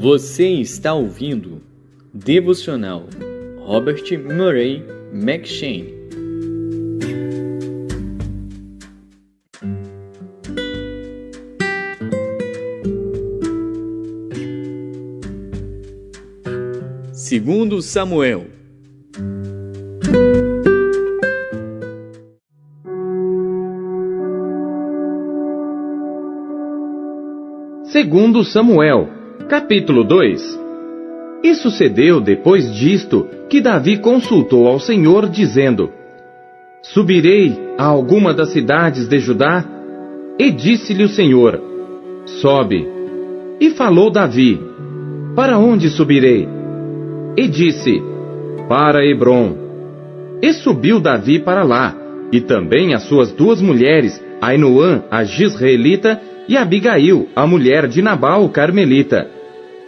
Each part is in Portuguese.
Você está ouvindo Devocional Robert Murray M'Cheyne. Segundo Samuel. Segundo Samuel, capítulo 2. E sucedeu depois disto que Davi consultou ao Senhor, dizendo: Subirei a alguma das cidades de Judá? E disse-lhe o Senhor: Sobe. E falou Davi: Para onde subirei? E disse: Para Hebrom. E subiu Davi para lá, e também as suas duas mulheres, Ainoã, a Jizreelita, e Abigail, a mulher de Nabal, o Carmelita.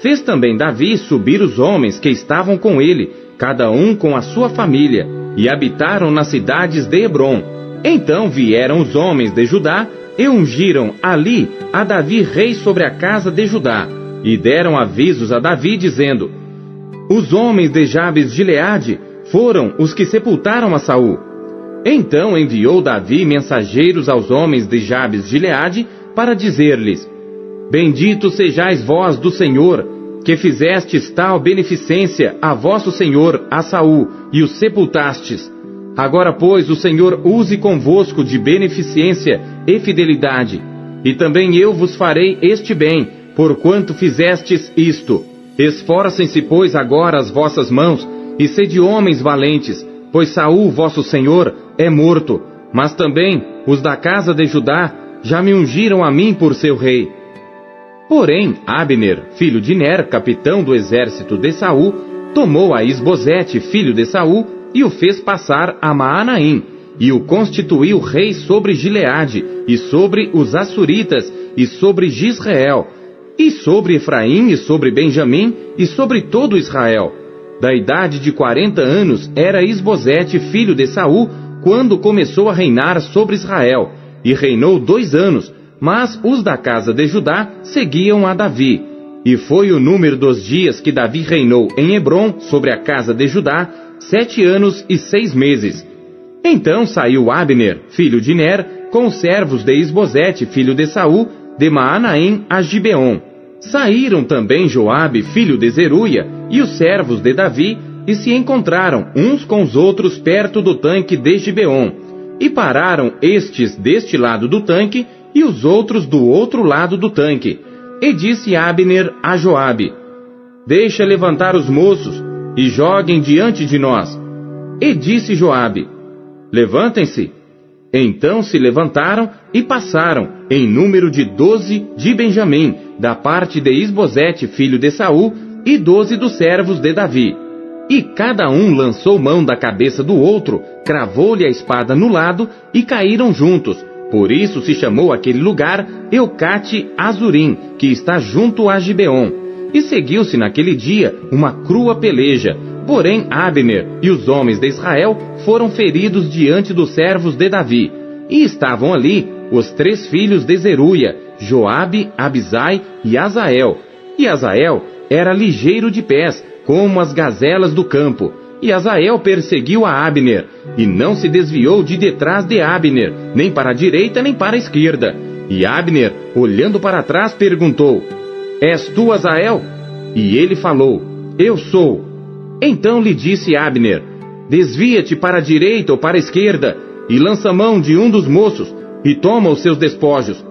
Fez também Davi subir os homens que estavam com ele, cada um com a sua família, e habitaram nas cidades de Hebrom. Então vieram os homens de Judá, e ungiram ali a Davi rei sobre a casa de Judá, e deram avisos a Davi, dizendo: Os homens de Jabes de Gileade foram os que sepultaram a Saul. Então enviou Davi mensageiros aos homens de Jabes de Gileade, para dizer-lhes: Bendito sejais vós do Senhor, que fizestes tal beneficência a vosso senhor, a Saul, e o sepultastes. Agora, pois, o Senhor use convosco de beneficência e fidelidade, e também eu vos farei este bem, porquanto fizestes isto. Esforcem-se, pois, agora as vossas mãos, e sede homens valentes, pois Saul, vosso senhor, é morto, mas também os da casa de Judá já me ungiram a mim por seu rei. Porém, Abner, filho de Ner, capitão do exército de Saul, tomou a Isbosete, filho de Saul, e o fez passar a Maanaim, e o constituiu rei sobre Gileade, e sobre os Assuritas, e sobre Jizreel, e sobre Efraim, e sobre Benjamim, e sobre todo Israel. Da idade de 40 anos era Isbosete, filho de Saul, quando começou a reinar sobre Israel, e reinou 2 anos, mas os da casa de Judá seguiam a Davi. E foi o número dos dias que Davi reinou em Hebrom sobre a casa de Judá, 7 anos e 6 meses. Então saiu Abner, filho de Ner, com os servos de Isbosete, filho de Saul, de Maanaim a Gibeon. Saíram também Joabe, filho de Zeruia, e os servos de Davi, e se encontraram uns com os outros perto do tanque de Gibeon. E pararam estes deste lado do tanque, e os outros do outro lado do tanque. E disse Abner a Joabe: Deixa levantar os moços, e joguem diante de nós. E disse Joabe: Levantem-se. Então se levantaram e passaram, em número de 12 de Benjamim, da parte de Isbosete, filho de Saul, e 12 dos servos de Davi. E cada um lançou mão da cabeça do outro, cravou-lhe a espada no lado, e caíram juntos. Por isso se chamou aquele lugar Eucate Azurim, que está junto a Gibeon. E seguiu-se naquele dia uma crua peleja. Porém Abner e os homens de Israel foram feridos diante dos servos de Davi. E estavam ali os 3 filhos de Zeruia, Joabe, Abisai e Azael. E Azael era ligeiro de pés, como as gazelas do campo. E Azael perseguiu a Abner, e não se desviou de detrás de Abner, nem para a direita nem para a esquerda. E Abner, olhando para trás, perguntou: És tu Azael? E ele falou: Eu sou. Então lhe disse Abner: Desvia-te para a direita ou para a esquerda, e lança mão de um dos moços, e toma os seus despojos.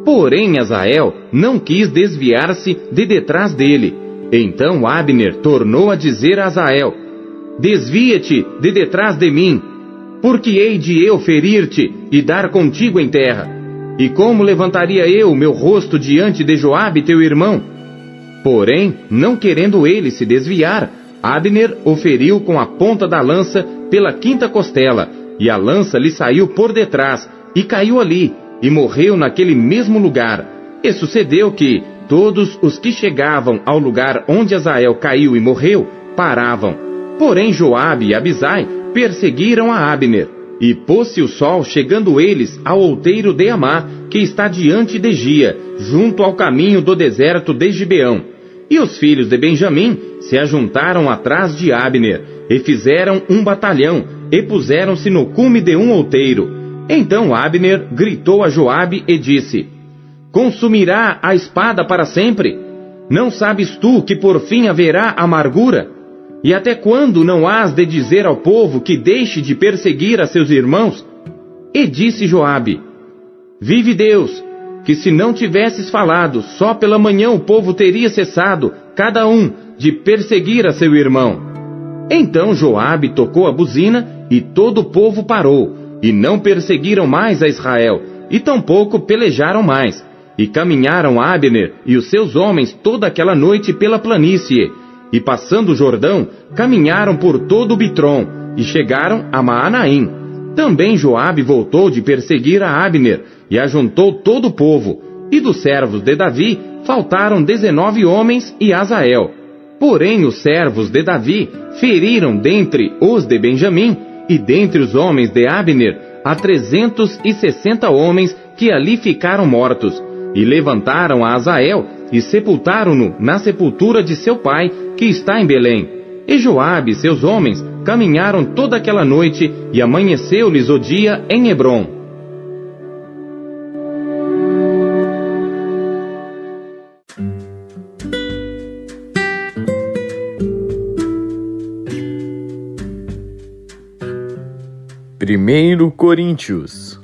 Porém Azael não quis desviar-se de detrás dele. Então Abner tornou a dizer a Azael: Desvia-te de detrás de mim, porque hei de eu ferir-te e dar contigo em terra. E como levantaria eu meu rosto diante de Joabe teu irmão? Porém, não querendo ele se desviar, Abner o feriu com a ponta da lança pela 5ª costela, e a lança lhe saiu por detrás, e caiu ali, e morreu naquele mesmo lugar. E sucedeu que todos os que chegavam ao lugar onde Azael caiu e morreu, paravam. Porém Joabe e Abisai perseguiram a Abner. E pôs-se o sol, chegando eles ao outeiro de Amá, que está diante de Gia, junto ao caminho do deserto de Gibeão. E os filhos de Benjamim se ajuntaram atrás de Abner, e fizeram um batalhão, e puseram-se no cume de um outeiro. Então Abner gritou a Joabe e disse: Consumirá a espada para sempre? Não sabes tu que por fim haverá amargura? E até quando não hás de dizer ao povo que deixe de perseguir a seus irmãos? E disse Joabe: Vive Deus, que se não tivesses falado, só pela manhã o povo teria cessado, cada um, de perseguir a seu irmão. Então Joabe tocou a buzina, e todo o povo parou, e não perseguiram mais a Israel, e tampouco pelejaram mais. E caminharam Abner e os seus homens toda aquela noite pela planície, e passando o Jordão, caminharam por todo o Bitrom, e chegaram a Maanaim. Também Joabe voltou de perseguir a Abner, e ajuntou todo o povo, e dos servos de Davi faltaram 19 homens e Azael. Porém os servos de Davi feriram dentre os de Benjamim, e dentre os homens de Abner, a 360 homens que ali ficaram mortos, e levantaram a Azael, e sepultaram-no na sepultura de seu pai, que está em Belém. E Joabe e seus homens caminharam toda aquela noite, e amanheceu-lhes o dia em Hebrom. Primeiro Coríntios.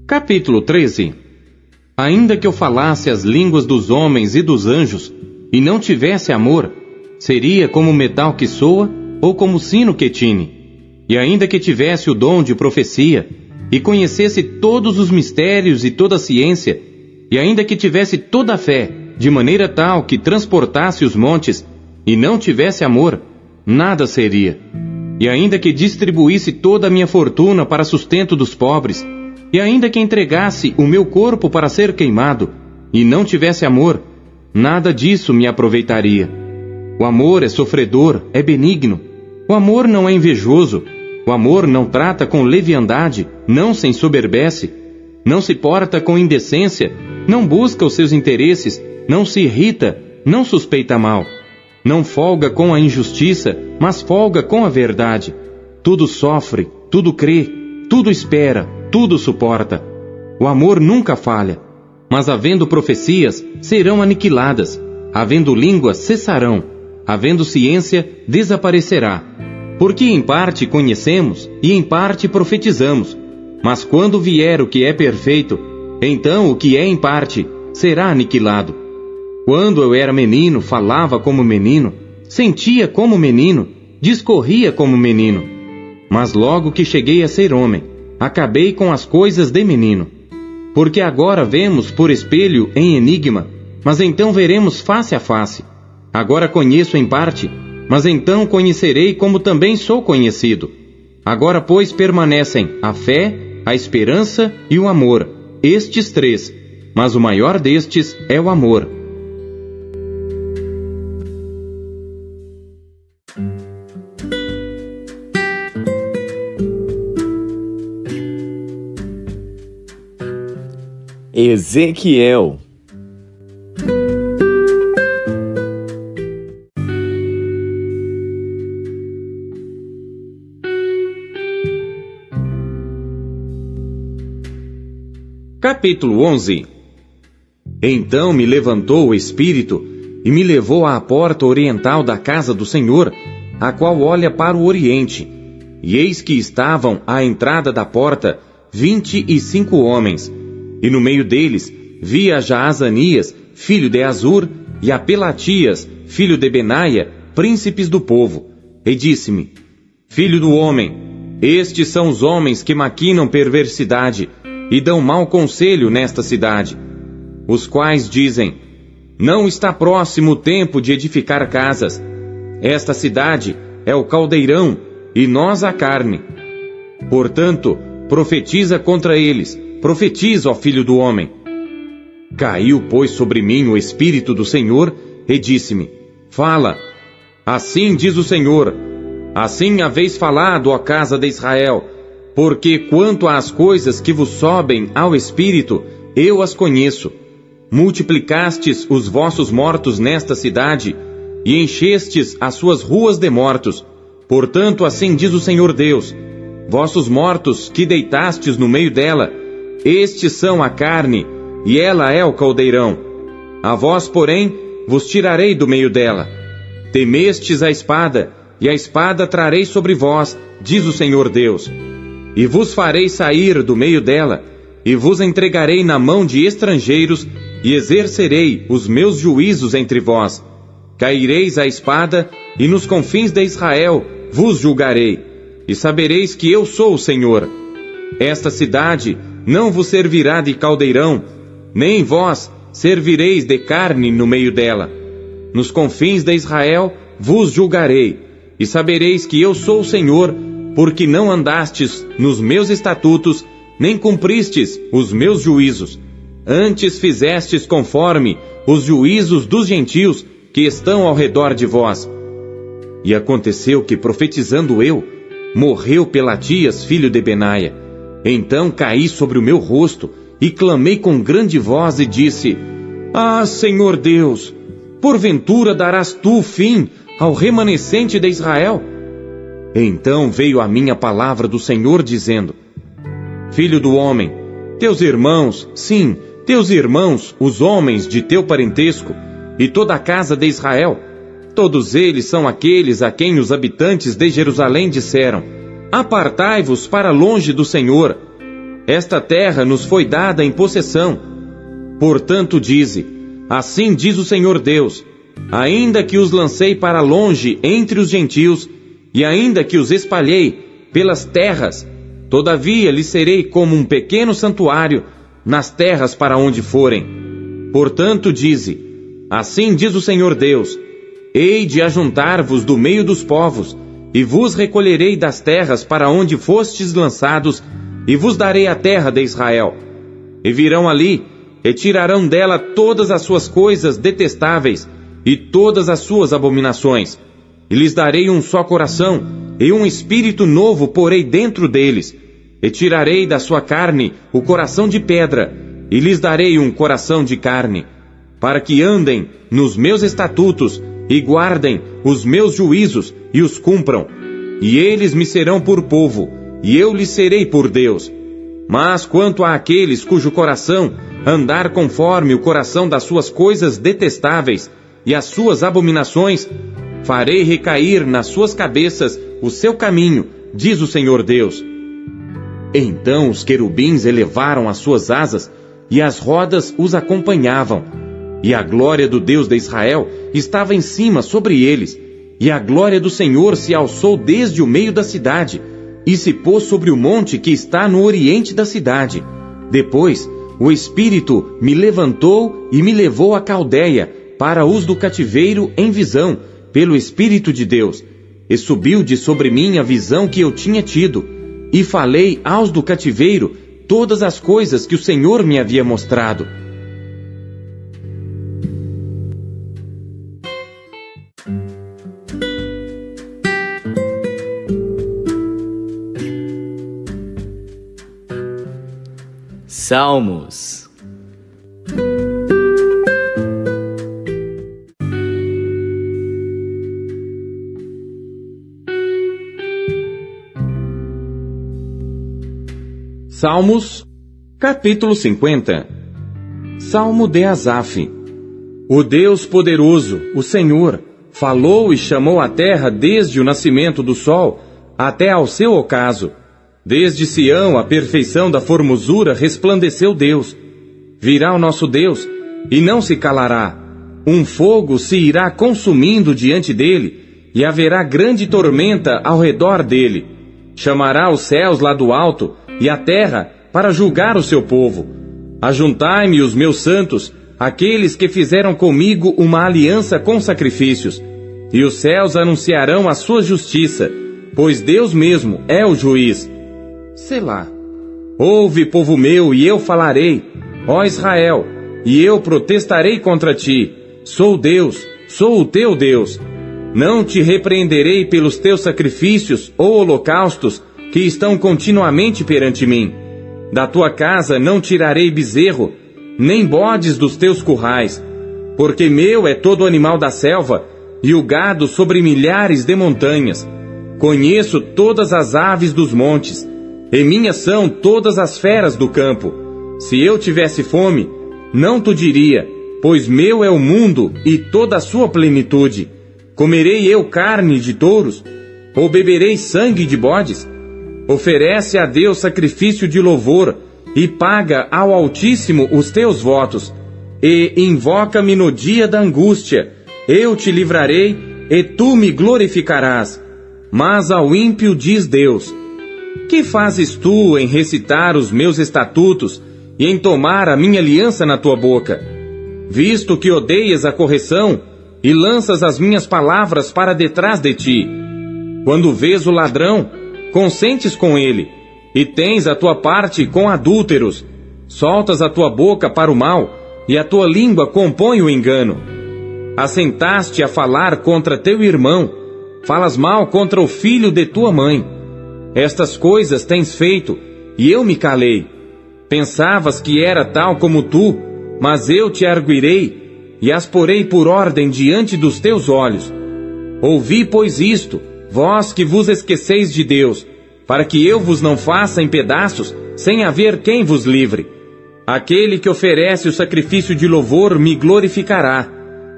Capítulo 13. Ainda que eu falasse as línguas dos homens e dos anjos, e não tivesse amor, seria como metal que soa, ou como sino que tine. E ainda que tivesse o dom de profecia, e conhecesse todos os mistérios e toda a ciência, e ainda que tivesse toda a fé, de maneira tal que transportasse os montes, e não tivesse amor, nada seria. E ainda que distribuísse toda a minha fortuna para sustento dos pobres, e ainda que entregasse o meu corpo para ser queimado, e não tivesse amor, nada disso me aproveitaria. O amor é sofredor, é benigno. O amor não é invejoso. O amor não trata com leviandade, não se ensoberbece, não se porta com indecência, não busca os seus interesses, não se irrita, não suspeita mal. Não folga com a injustiça, mas folga com a verdade. Tudo sofre, tudo crê, tudo espera, tudo suporta. O amor nunca falha. Mas havendo profecias, serão aniquiladas. Havendo línguas, cessarão. Havendo ciência, desaparecerá. Porque em parte conhecemos e em parte profetizamos. Mas quando vier o que é perfeito, então o que é em parte será aniquilado. Quando eu era menino, falava como menino, sentia como menino, discorria como menino. Mas logo que cheguei a ser homem, acabei com as coisas de menino. Porque agora vemos por espelho em enigma, mas então veremos face a face. Agora conheço em parte, mas então conhecerei como também sou conhecido. Agora, pois, permanecem a fé, a esperança e o amor, estes três, mas o maior destes é o amor. Ezequiel. Capítulo 11. Então me levantou o Espírito e me levou à porta oriental da casa do Senhor, a qual olha para o oriente. E eis que estavam à entrada da porta 25 homens, e no meio deles via já Azanias, filho de Azur, e a Pelatias, filho de Benaia, príncipes do povo. E disse-me: Filho do homem, estes são os homens que maquinam perversidade e dão mau conselho nesta cidade, os quais dizem: não está próximo o tempo de edificar casas. Esta cidade é o caldeirão, e nós a carne. Portanto, profetiza contra eles, profetiza, ó filho do homem. Caiu, pois, sobre mim o Espírito do Senhor, e disse-me: fala. Assim diz o Senhor: Assim haveis falado, ó casa de Israel, porque quanto às coisas que vos sobem ao espírito, eu as conheço. Multiplicastes os vossos mortos nesta cidade, e enchestes as suas ruas de mortos. Portanto, assim diz o Senhor Deus: vossos mortos que deitastes no meio dela, estes são a carne, e ela é o caldeirão. A vós, porém, vos tirarei do meio dela. Temestes a espada, e a espada trarei sobre vós, diz o Senhor Deus. E vos farei sair do meio dela, e vos entregarei na mão de estrangeiros, e exercerei os meus juízos entre vós. Caireis à espada, e nos confins de Israel vos julgarei, e sabereis que eu sou o Senhor. Esta cidade não vos servirá de caldeirão, nem vós servireis de carne no meio dela. Nos confins de Israel vos julgarei, e sabereis que eu sou o Senhor, porque não andastes nos meus estatutos, nem cumpristes os meus juízos. Antes fizestes conforme os juízos dos gentios que estão ao redor de vós. E aconteceu que, profetizando eu, morreu Pelatias, filho de Benaia. Então caí sobre o meu rosto, e clamei com grande voz e disse: Ah, Senhor Deus, porventura darás tu fim ao remanescente de Israel? Então veio a mim a palavra do Senhor dizendo: Filho do homem, teus irmãos, sim, teus irmãos, os homens de teu parentesco, e toda a casa de Israel, todos eles são aqueles a quem os habitantes de Jerusalém disseram: Apartai-vos para longe do Senhor. Esta terra nos foi dada em possessão. Portanto dize: Assim diz o Senhor Deus: Ainda que os lancei para longe entre os gentios, e ainda que os espalhei pelas terras, todavia lhes serei como um pequeno santuário nas terras para onde forem. Portanto dize: Assim diz o Senhor Deus: Hei de ajuntar-vos do meio dos povos, e vos recolherei das terras para onde fostes lançados, e vos darei a terra de Israel. E virão ali, e tirarão dela todas as suas coisas detestáveis, e todas as suas abominações. E lhes darei um só coração, e um espírito novo porei dentro deles. E tirarei da sua carne o coração de pedra, e lhes darei um coração de carne, para que andem nos meus estatutos, e guardem os meus juízos, e os cumpram. E eles me serão por povo, e eu lhes serei por Deus. Mas quanto àqueles cujo coração andar conforme o coração das suas coisas detestáveis, e as suas abominações, farei recair nas suas cabeças o seu caminho, diz o Senhor Deus. Então os querubins elevaram as suas asas, e as rodas os acompanhavam. E a glória do Deus de Israel estava em cima sobre eles, e a glória do Senhor se alçou desde o meio da cidade, e se pôs sobre o monte que está no oriente da cidade. Depois, o Espírito me levantou e me levou à Caldeia, para os do cativeiro em visão, pelo Espírito de Deus. E subiu de sobre mim a visão que eu tinha tido, e falei aos do cativeiro todas as coisas que o Senhor me havia mostrado. Salmos. Salmos, capítulo 50. Salmo de Asaf. O Deus poderoso, o Senhor, falou e chamou a terra desde o nascimento do sol até ao seu ocaso. Desde Sião, a perfeição da formosura, resplandeceu Deus. Virá o nosso Deus, e não se calará. Um fogo se irá consumindo diante dele, e haverá grande tormenta ao redor dele. Chamará os céus lá do alto, e a terra, para julgar o seu povo. Ajuntai-me os meus santos, aqueles que fizeram comigo uma aliança com sacrifícios. E os céus anunciarão a sua justiça, pois Deus mesmo é o juiz. Selá. Ouve, povo meu, e eu falarei, ó Israel, e eu protestarei contra ti. Sou Deus, sou o teu Deus. Não te repreenderei pelos teus sacrifícios ou holocaustos que estão continuamente perante mim. Da tua casa não tirarei bezerro, nem bodes dos teus currais, porque meu é todo animal da selva, e o gado sobre milhares de montanhas. Conheço todas as aves dos montes, e minhas são todas as feras do campo. Se eu tivesse fome, não te diria, pois meu é o mundo e toda a sua plenitude. Comerei eu carne de touros? Ou beberei sangue de bodes? Oferece a Deus sacrifício de louvor, e paga ao Altíssimo os teus votos. E invoca-me no dia da angústia, eu te livrarei, e tu me glorificarás. Mas ao ímpio diz Deus: que fazes tu em recitar os meus estatutos, e em tomar a minha aliança na tua boca? Visto que odeias a correção, e lanças as minhas palavras para detrás de ti. Quando vês o ladrão, consentes com ele, e tens a tua parte com adúlteros. Soltas a tua boca para o mal, e a tua língua compõe o engano. Assentaste a falar contra teu irmão, falas mal contra o filho de tua mãe. Estas coisas tens feito, e eu me calei. Pensavas que era tal como tu, mas eu te arguirei, e as porei por ordem diante dos teus olhos. Ouvi, pois, isto, vós que vos esqueceis de Deus, para que eu vos não faça em pedaços, sem haver quem vos livre. Aquele que oferece o sacrifício de louvor me glorificará,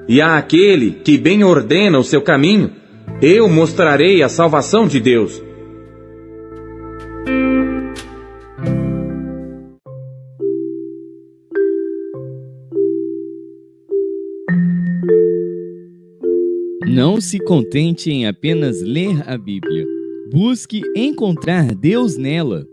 e a aquele que bem ordena o seu caminho, eu mostrarei a salvação de Deus. Não se contente em apenas ler a Bíblia. Busque encontrar Deus nela.